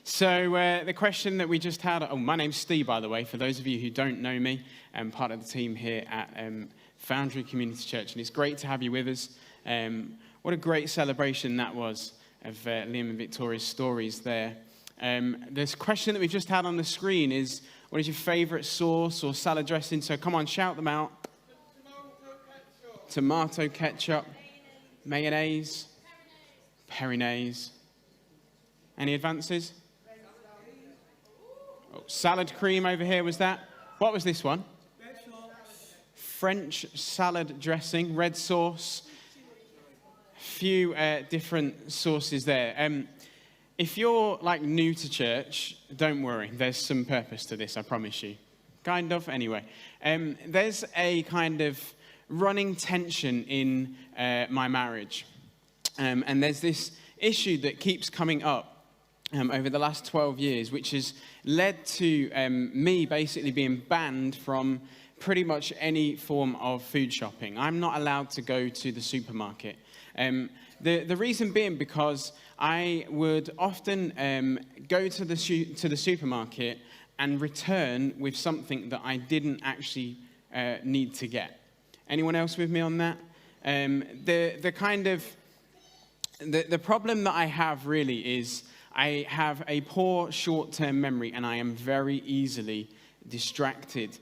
So the question that we just had, my name's Steve, by the way, for those of you who don't know me, I'm part of the team here at Foundry Community Church, and it's great to have you with us. What a great celebration that was of Liam and Victoria's stories there. This question that we've just had on the screen is, what is your favourite sauce or salad dressing? So come on, shout them out. Tomato ketchup, mayonnaise, Perinese. Any advances? Oh, salad cream over here, was that? What was this one? French salad dressing, red sauce. Few different sauces there. If you're like new to church, don't worry. There's some purpose to this, I promise you. Kind of, anyway. There's a kind of running tension in my marriage. And there's this issue that keeps coming up over the last 12 years, which has led to me basically being banned from pretty much any form of food shopping. I'm not allowed to go to the supermarket. The reason being because I would often go to the supermarket and return with something that I didn't actually need to get. Anyone else with me on that? The problem that I have really is I have a poor short-term memory, and I am very easily distracted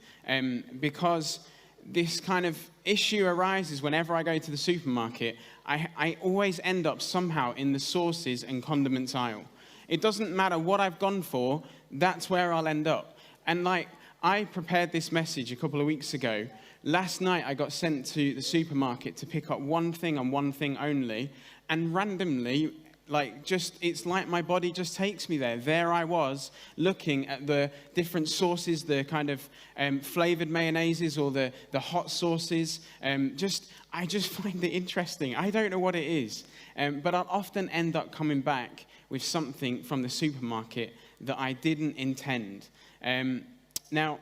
because this kind of issue arises whenever I go to the supermarket. I always end up somehow in the sauces and condiments aisle. It doesn't matter what I've gone for, that's where I'll end up. And I prepared this message a couple of weeks ago. Last night I got sent to the supermarket to pick up one thing and one thing only, and randomly, it's like my body just takes me there. There I was, looking at the different sauces, the kind of flavored mayonnaises or the hot sauces. I just find it interesting. I don't know what it is, but I'll often end up coming back with something from the supermarket that I didn't intend. Now,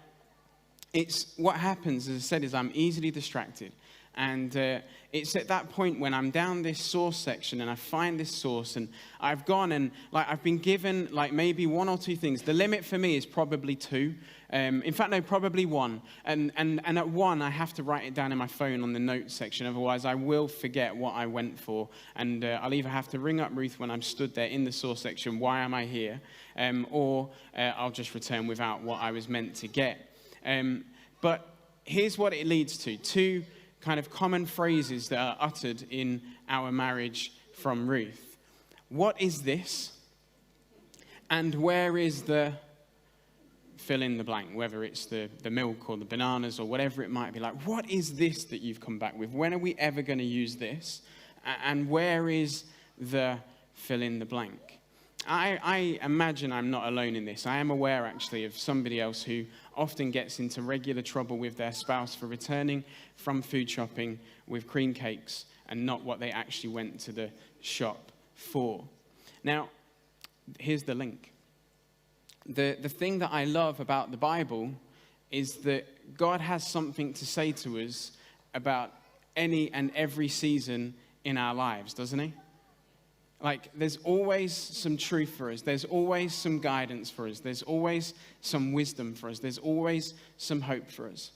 it's what happens, as I said, is I'm easily distracted. And it's at that point when I'm down this sauce section and I find this sauce, and I've gone and I've been given maybe one or two things. The limit for me is probably two. In fact, no, probably one. And at one, I have to write it down in my phone on the notes section. Otherwise, I will forget what I went for. And I'll either have to ring up Ruth when I'm stood there in the sauce section, why am I here? Or I'll just return without what I was meant to get. But here's what it leads to. Two kind of common phrases that are uttered in our marriage from Ruth. What is this? And where is the fill in the blank, whether it's the milk or the bananas or whatever it might be. What is this that you've come back with? When are we ever going to use this? And where is the fill in the blank? I imagine I'm not alone in this. I am aware, actually, of somebody else who often gets into regular trouble with their spouse for returning from food shopping with cream cakes and not what they actually went to the shop for. Now, here's the link. The thing that I love about the Bible is that God has something to say to us about any and every season in our lives, doesn't he? There's always some truth for us. There's always some guidance for us. There's always some wisdom for us. There's always some hope for us.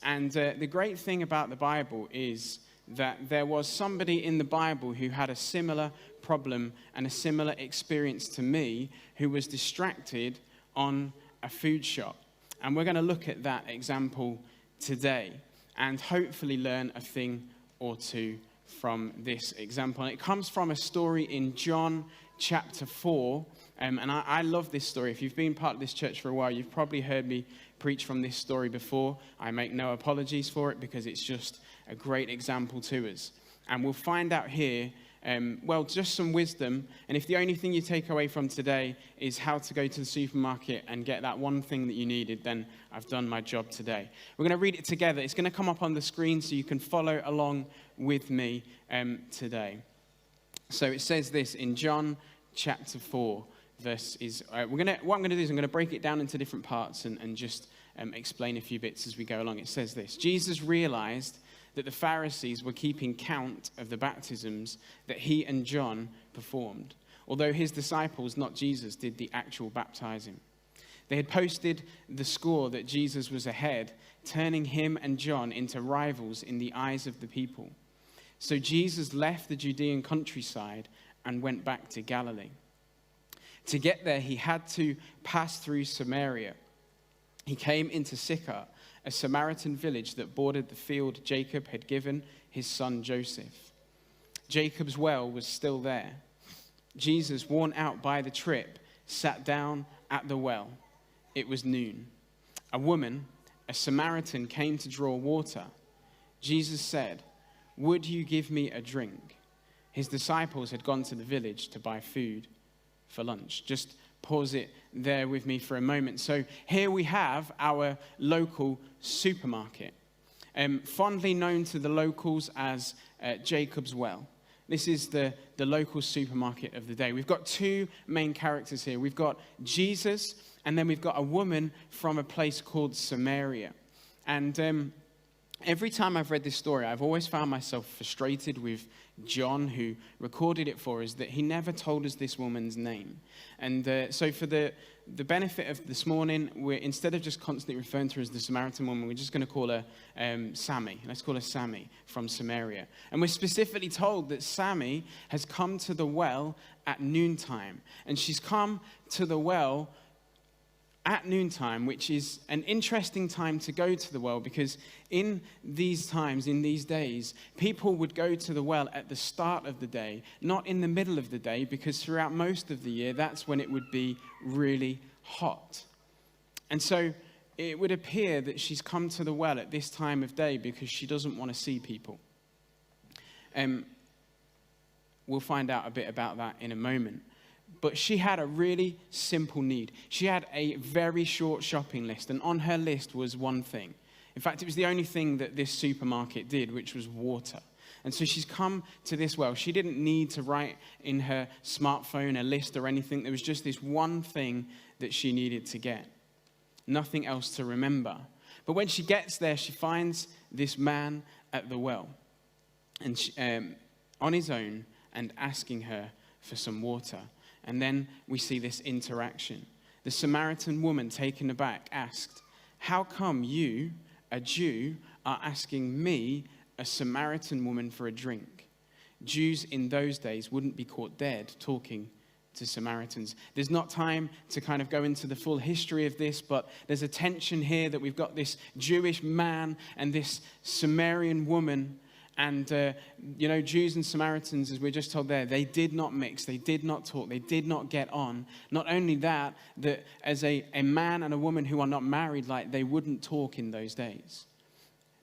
And the great thing about the Bible is that there was somebody in the Bible who had a similar problem and a similar experience to me, who was distracted on a food shop. And we're going to look at that example today and hopefully learn a thing or two from this example. And it comes from a story in John chapter 4. And I love this story. If you've been part of this church for a while, you've probably heard me preach from this story before. I make no apologies for it because it's just a great example to us. And we'll find out here, just some wisdom. And if the only thing you take away from today is how to go to the supermarket and get that one thing that you needed, then I've done my job today. We're going to read it together. It's going to come up on the screen so you can follow along with me today. So it says this in John chapter 4, what I'm going to do is I'm going to break it down into different parts and just explain a few bits as we go along. It says this: Jesus realized that the Pharisees were keeping count of the baptisms that he and John performed. although his disciples, not Jesus, did the actual baptizing. They had posted the score that Jesus was ahead, turning him and John into rivals in the eyes of the people. So Jesus left the Judean countryside and went back to Galilee. To get there, he had to pass through Samaria. He came into Sychar, a Samaritan village that bordered the field Jacob had given his son Joseph. Jacob's well was still there. Jesus, worn out by the trip, sat down at the well. It was noon. A woman, a Samaritan, came to draw water. Jesus said, "Would you give me a drink?" His disciples had gone to the village to buy food for lunch. Just pause it there with me for a moment. So here we have our local supermarket, fondly known to the locals as Jacob's Well. This is the local supermarket of the day. We've got two main characters here. We've got Jesus, and then we've got a woman from a place called Samaria. And every time I've read this story, I've always found myself frustrated with John, who recorded it for us, that he never told us this woman's name. And so for the benefit of this morning, instead of just constantly referring to her as the Samaritan woman, we're just going to call her Sammy. Let's call her Sammy from Samaria. And we're specifically told that Sammy has come to the well at noontime. And she's come to the well at noontime, which is an interesting time to go to the well, because in these times, in these days, people would go to the well at the start of the day, not in the middle of the day, because throughout most of the year, that's when it would be really hot. And so it would appear that she's come to the well at this time of day because she doesn't want to see people. We'll find out a bit about that in a moment. But she had a really simple need. She had a very short shopping list, and on her list was one thing. In fact, it was the only thing that this supermarket did, which was water. And so she's come to this well. She didn't need to write in her smartphone a list or anything. There was just this one thing that she needed to get. Nothing else to remember. But when she gets there, she finds this man at the well, and on his own, and asking her for some water. And then we see this interaction. The Samaritan woman, taken aback, asked, "How come you, a Jew, are asking me, a Samaritan woman, for a drink?" Jews in those days wouldn't be caught dead talking to Samaritans. There's not time to kind of go into the full history of this, but there's a tension here that we've got this Jewish man and this Samaritan woman. And, Jews and Samaritans, as we're just told there, they did not mix, they did not talk, they did not get on. Not only that as a man and a woman who are not married, like, they wouldn't talk in those days.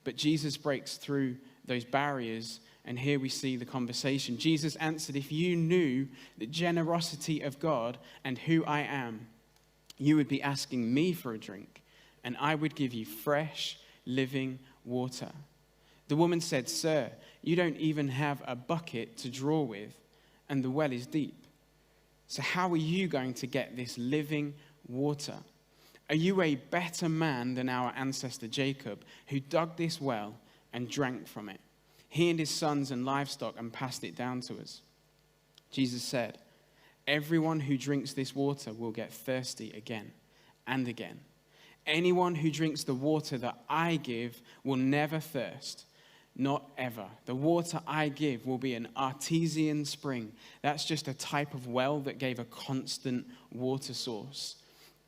But Jesus breaks through those barriers, and here we see the conversation. Jesus answered, "If you knew the generosity of God and who I am, you would be asking me for a drink, and I would give you fresh, living water." The woman said, "Sir, you don't even have a bucket to draw with, and the well is deep. So how are you going to get this living water? Are you a better man than our ancestor Jacob, who dug this well and drank from it, he and his sons and livestock, and passed it down to us?" Jesus said, "Everyone who drinks this water will get thirsty again and again. Anyone who drinks the water that I give will never thirst. Not ever. The water I give will be an artesian spring." That's just a type of well that gave a constant water source.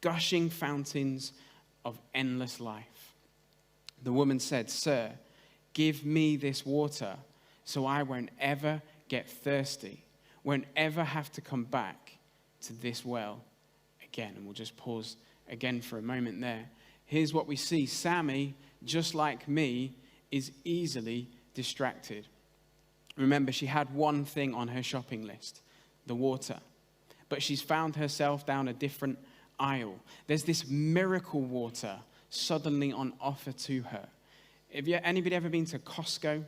Gushing fountains of endless life. The woman said, "Sir, give me this water so I won't ever get thirsty, won't ever have to come back to this well again." And we'll just pause again for a moment there. Here's what we see. Sammy, just like me, is easily distracted. Remember, she had one thing on her shopping list, the water. But she's found herself down a different aisle. There's this miracle water suddenly on offer to her. Have anybody ever been to Costco?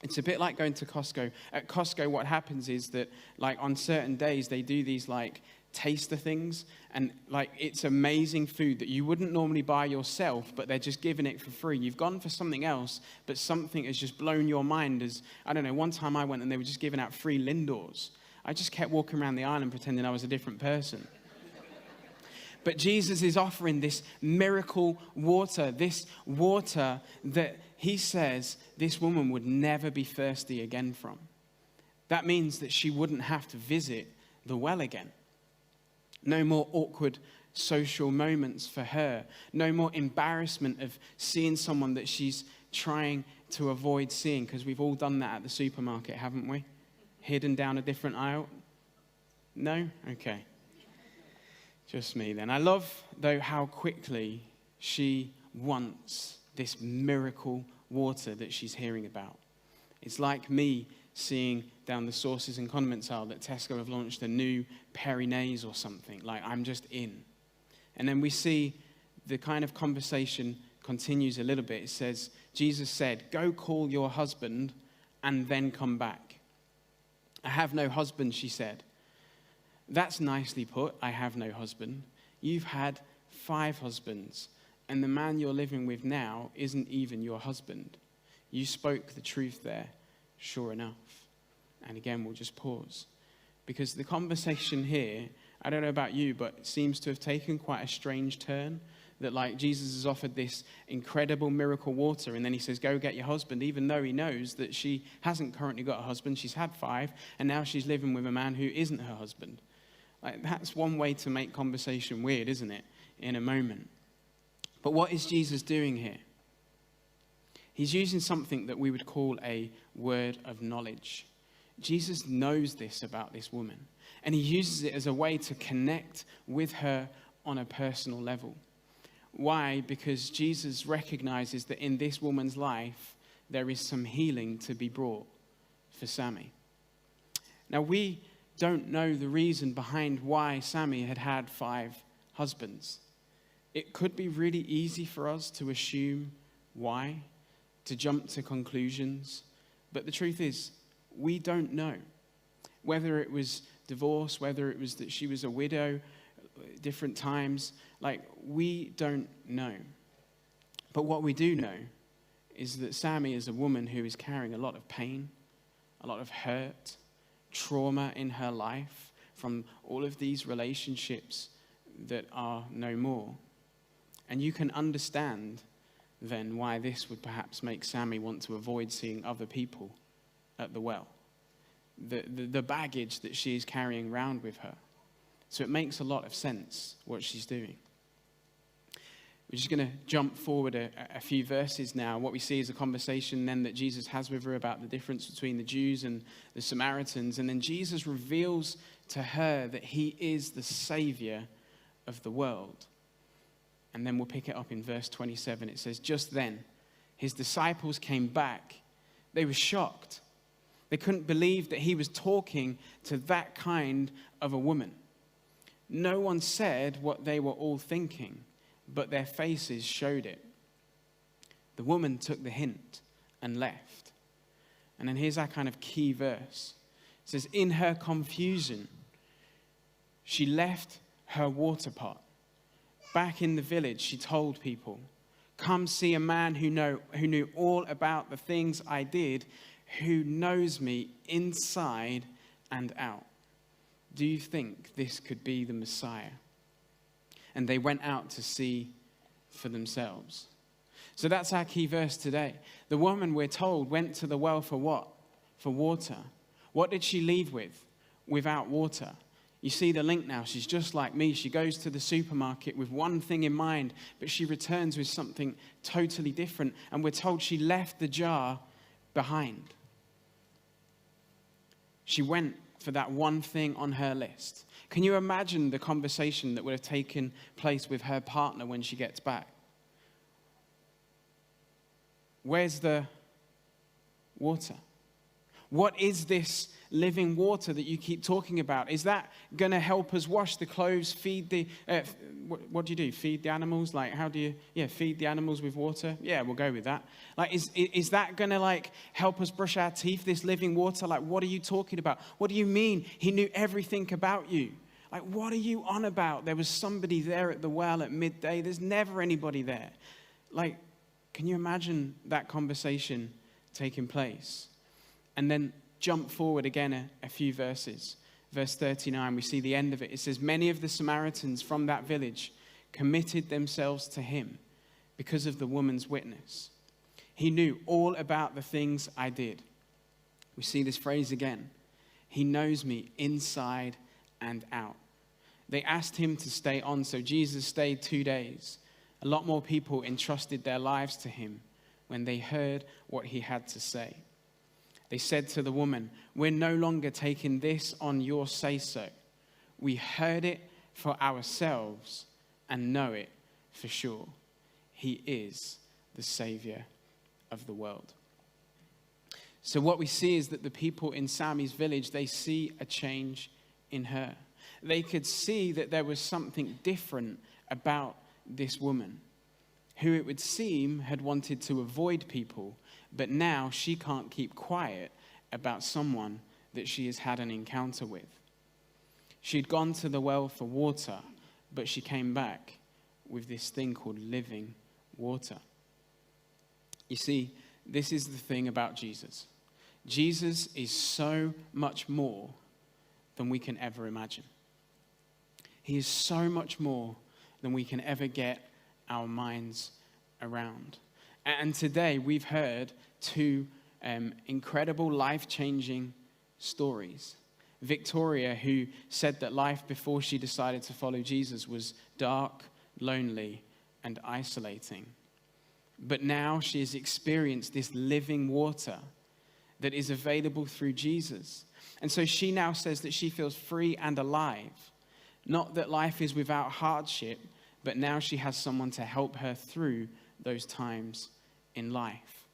It's a bit like going to Costco. At Costco, what happens is that, like, on certain days, they do these, like, taster things, and, like, it's amazing food that you wouldn't normally buy yourself, but they're just giving it for free. You've gone for something else, but something has just blown your mind. As, I don't know, one time I went and they were just giving out free Lindors. I just kept walking around the island pretending I was a different person. But Jesus is offering this miracle water, this water that he says this woman would never be thirsty again from. That means that she wouldn't have to visit the well again. No more awkward social moments for her. No more embarrassment of seeing someone that she's trying to avoid seeing, because we've all done that at the supermarket, haven't we? Hidden down a different aisle? No? Okay. Just me then. I love, though, how quickly she wants this miracle water that she's hearing about. It's like me seeing down the sauces and condiments aisle that Tesco have launched a new Peri-Naise or something. Like, I'm just in. And then we see the kind of conversation continues a little bit. It says, Jesus said, "Go call your husband and then come back." "I have no husband," she said. "That's nicely put, I have no husband. You've had 5 husbands, and the man you're living with now isn't even your husband. You spoke the truth there, sure enough." And again, we'll just pause. Because the conversation here, I don't know about you, but it seems to have taken quite a strange turn. That like Jesus has offered this incredible miracle water, and then he says, "Go get your husband," even though he knows that she hasn't currently got a husband. She's had 5, and now she's living with a man who isn't her husband. Like, that's one way to make conversation weird, isn't it? In a moment. But what is Jesus doing here? He's using something that we would call a word of knowledge. Jesus knows this about this woman, and he uses it as a way to connect with her on a personal level. Why? Because Jesus recognizes that in this woman's life, there is some healing to be brought for Sammy. Now, we don't know the reason behind why Sammy had had 5 husbands. It could be really easy for us to assume why, to jump to conclusions. But the truth is, we don't know. Whether it was divorce, whether it was that she was a widow, different times, like, we don't know. But what we do know is that Sammy is a woman who is carrying a lot of pain, a lot of hurt, trauma in her life from all of these relationships that are no more. And you can understand then why this would perhaps make Sammy want to avoid seeing other people at the well. The baggage that she is carrying around with her. So it makes a lot of sense what she's doing. We're just going to jump forward a few verses now. What we see is a conversation then that Jesus has with her about the difference between the Jews and the Samaritans. And then Jesus reveals to her that he is the Savior of the world. And then we'll pick it up in verse 27. It says, "Just then, his disciples came back. They were shocked. They couldn't believe that he was talking to that kind of a woman. No one said what they were all thinking, but their faces showed it. The woman took the hint and left." And then here's our kind of key verse. It says, "In her confusion, she left her water pot. Back in the village, she told people, 'Come see a man who knew all about the things I did, who knows me inside and out. Do you think this could be the Messiah?' And they went out to see for themselves." So that's our key verse today. The woman, we're told, went to the well for what? For water. What did she leave with? Without water. You see the link now. She's just like me. She goes to the supermarket with one thing in mind, but she returns with something totally different. And we're told she left the jar behind. She went for that one thing on her list. Can you imagine the conversation that would have taken place with her partner when she gets back? Where's the water? What is this living water that you keep talking about? Is that going to help us wash the clothes, feed the, what do you do? Feed the animals? Like, how do you, feed the animals with water? Yeah, we'll go with that. Like, is that going to, like, help us brush our teeth, this living water? Like, what are you talking about? What do you mean? He knew everything about you. Like, what are you on about? There was somebody there at the well at midday. There's never anybody there. Like, can you imagine that conversation taking place? And then jump forward again a few verses. verse 39, we see the end of it. It says, many of the Samaritans from that village committed themselves to him because of the woman's witness. He knew all about the things I did. We see this phrase again. He knows me inside and out. They asked him to stay on, so Jesus stayed 2 days. A lot more people entrusted their lives to him when they heard what he had to say. They said to the woman, we're no longer taking this on your say-so. We heard it for ourselves and know it for sure. He is the Savior of the world. So what we see is that the people in Sammy's village, they see a change in her. They could see that there was something different about this woman, who it would seem had wanted to avoid people, but now she can't keep quiet about someone that she has had an encounter with. She'd gone to the well for water, but she came back with this thing called living water. You see, this is the thing about Jesus. Jesus is so much more than we can ever imagine. He is so much more than we can ever get our minds around. And today we've heard two incredible life-changing stories. Victoria, who said that life before she decided to follow Jesus was dark, lonely, and isolating. But now she has experienced this living water that is available through Jesus. And so she now says that she feels free and alive. Not that life is without hardship, but now she has someone to help her through those times in life.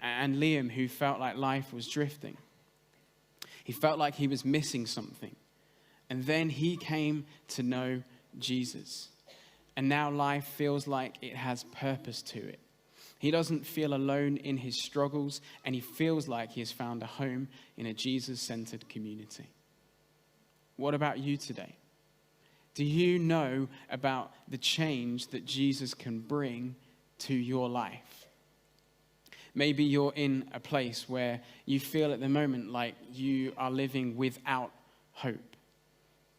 And Liam, who felt like life was drifting. He felt like he was missing something. And then he came to know Jesus. And now life feels like it has purpose to it. He doesn't feel alone in his struggles, and he feels like he has found a home in a Jesus-centered community. What about you today? Do you know about the change that Jesus can bring to your life? Maybe you're in a place where you feel at the moment like you are living without hope.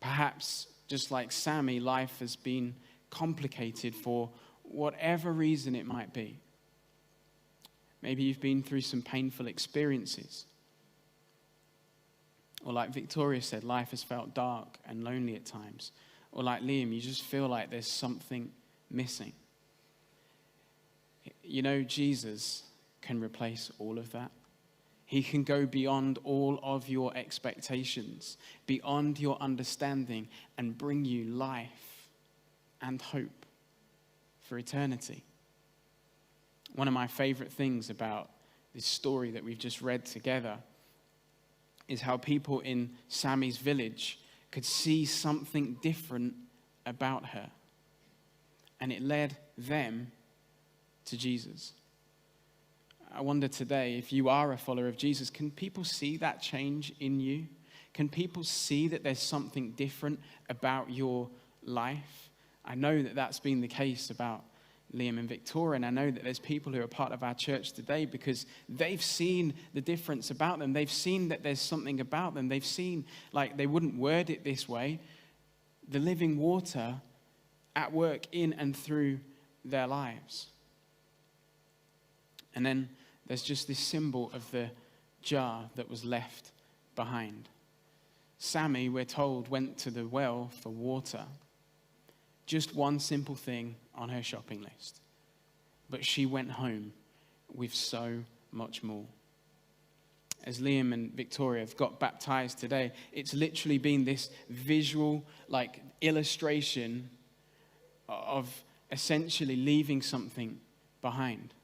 Perhaps, just like Sammy, life has been complicated for whatever reason it might be. Maybe you've been through some painful experiences. Or like Victoria said, life has felt dark and lonely at times. Or like Liam, you just feel like there's something missing. You know, Jesus can replace all of that. He can go beyond all of your expectations, beyond your understanding, and bring you life and hope for eternity. One of my favorite things about this story that we've just read together is how people in Sammy's village could see something different about her. And it led them to Jesus. I wonder today, if you are a follower of Jesus, can people see that change in you? Can people see that there's something different about your life? I know that that's been the case about Liam and Victoria, and I know that there's people who are part of our church today because they've seen the difference about them. They've seen that there's something about them. They've seen, like, they wouldn't word it this way, the living water at work in and through their lives. And then there's just this symbol of the jar that was left behind. Sammy, we're told, went to the well for water. Just one simple thing on her shopping list. But she went home with so much more. As Liam and Victoria have got baptized today, it's literally been this visual, like, illustration of essentially leaving something behind.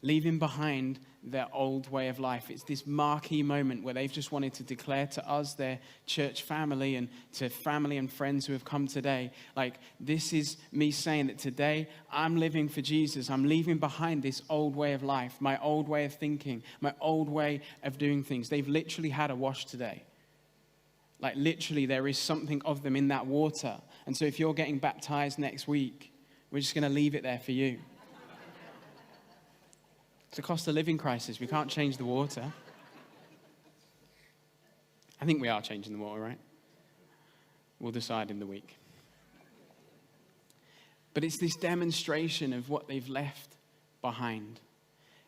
Leaving behind their old way of life. It's this marquee moment where they've just wanted to declare to us, their church family, and to family and friends who have come today, like, this is me saying that today I'm living for Jesus. I'm leaving behind this old way of life, my old way of thinking, my old way of doing things. They've literally had a wash today. Like, literally, there is something of them in that water. And so if you're getting baptized next week, we're just going to leave it there for you. It's a cost of living crisis. We can't change the water. I think we are changing the water, right? We'll decide in the week. But it's this demonstration of what they've left behind.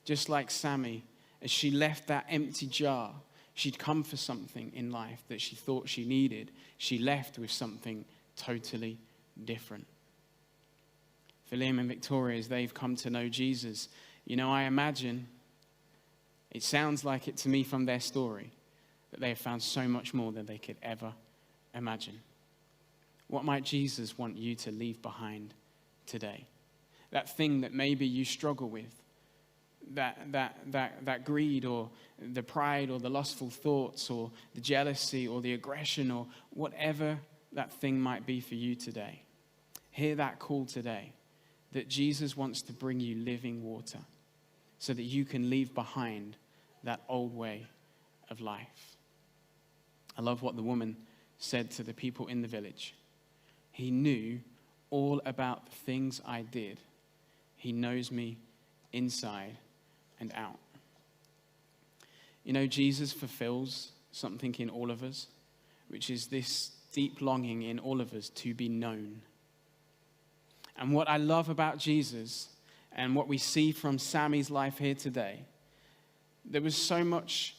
Just like Sammy, as she left that empty jar, she'd come for something in life that she thought she needed. She left with something totally different. For Liam and Victoria, as they've come to know Jesus, I imagine, it sounds like it to me from their story, that they have found so much more than they could ever imagine. What might Jesus want you to leave behind today? That thing that maybe you struggle with, that greed or the pride or the lustful thoughts or the jealousy or the aggression or whatever that thing might be for you today. Hear that call today that Jesus wants to bring you living water so that you can leave behind that old way of life. I love what the woman said to the people in the village. He knew all about the things I did. He knows me inside and out. Jesus fulfills something in all of us, which is this deep longing in all of us to be known. And what I love about Jesus and what we see from Sammy's life here today, there was so much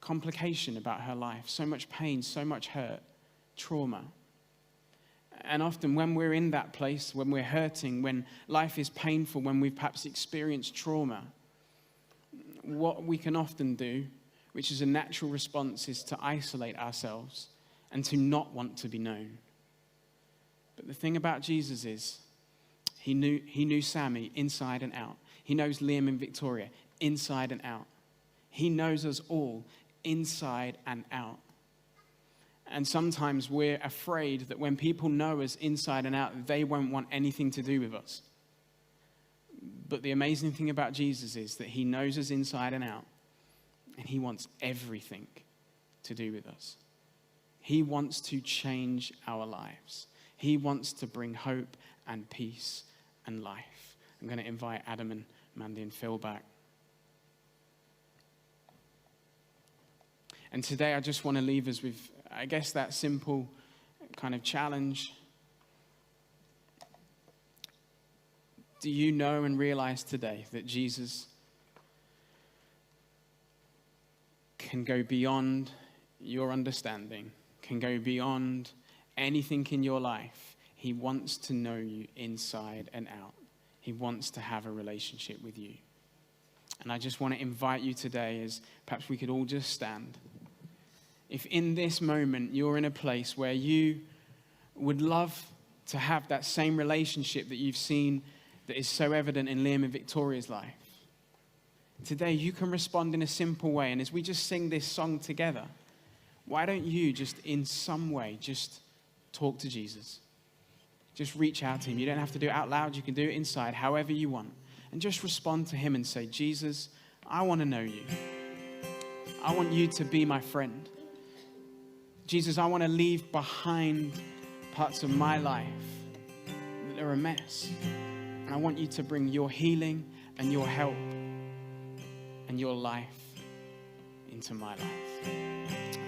complication about her life, so much pain, so much hurt, trauma. And often when we're in that place, when we're hurting, when life is painful, when we've perhaps experienced trauma, what we can often do, which is a natural response, is to isolate ourselves and to not want to be known. But the thing about Jesus is, he knew Sammy inside and out. He knows Liam and Victoria inside and out. He knows us all inside and out. And sometimes we're afraid that when people know us inside and out, they won't want anything to do with us. But the amazing thing about Jesus is that he knows us inside and out, and he wants everything to do with us. He wants to change our lives. He wants to bring hope and peace and life. I'm going to invite Adam and Mandy and Phil back. And today I just want to leave us with, I guess, that simple kind of challenge. Do you know and realize today that Jesus can go beyond your understanding, can go beyond anything in your life? He wants to know you inside and out. He wants to have a relationship with you. And I just want to invite you today, as perhaps we could all just stand. If in this moment you're in a place where you would love to have that same relationship that you've seen that is so evident in Liam and Victoria's life, today you can respond in a simple way. And as we just sing this song together, why don't you just in some way just talk to Jesus? Just reach out to him. You don't have to do it out loud. You can do it inside, however you want. And just respond to him and say, Jesus, I want to know you. I want you to be my friend. Jesus, I want to leave behind parts of my life that are a mess. And I want you to bring your healing and your help and your life into my life.